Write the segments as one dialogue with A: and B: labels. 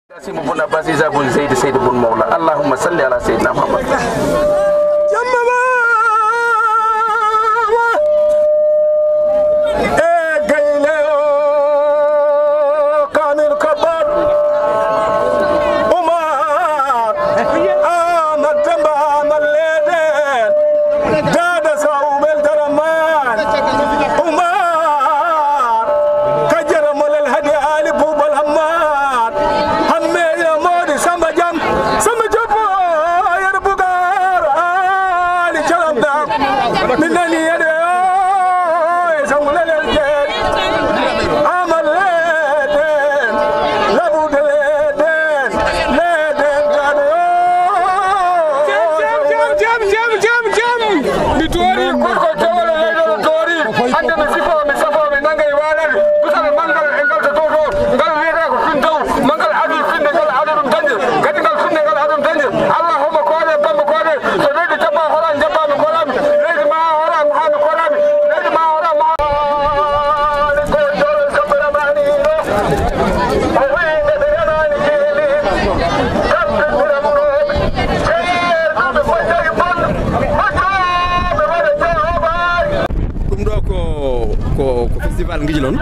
A: Qasim ibn Abbas Isa ibn Zayd Sayyid ibn Mawla Allahumma salli ala Sayyidina Muhammad.
B: festival ngijilon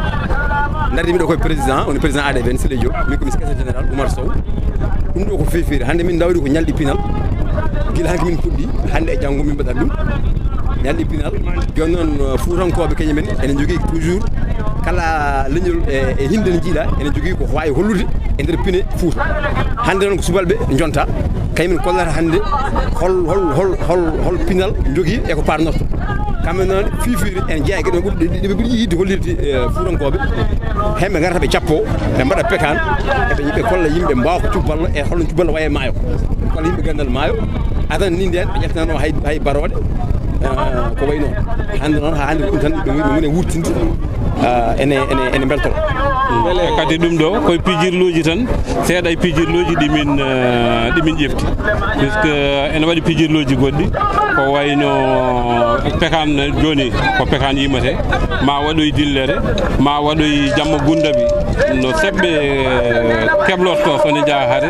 B: ndardi mi do koy président on président ADVN Sile Diop mi ko mi secrétaire général Oumar Sow dum do ko fefiri hande min dawri ko nyaldi pinal gila hanki min puddi hande e jango min bada dum nyaldi pinal jon non fuurankobe kany men en jogi toujours kala leñol e hinde ne jiida en jogi ko wawi hollude e der pine fuut hande non ko subalbe jonta kaymin kollata hande hol pinal jogi e ko parnoto kamɓe noon fifiri en jeeya gueɗe ɗiɓe ɓuuri yidde hollirde fuurankoɓe hemɓe garata ɓe cappo ɓe mbaɗa pekan ɓe kolla yimɓe mbawa ko cubballa e holno cubballa waye maayo kolla yimɓe gandal maayo adan ni nden ɓe ƴeftano hay baroɗe ko way noon hande noon ha hande ɗum tan ɓe woni wurtinde ene beltoro
C: bele kadi ɗum ɗo koye pijirluji tan seeɗa e pijirluji ɗimin ƴefti puisque ene waɗi pijirluji goɗɗi ko wayno pekan joni ko pekan yimate ma waɗoy dillere ma waɗoy jamma gundabi no seɓɓe keblotto sone jaa haare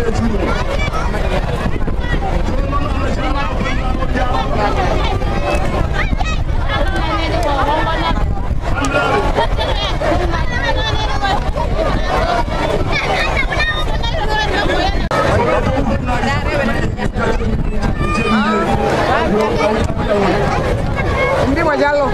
D: Ini majallo.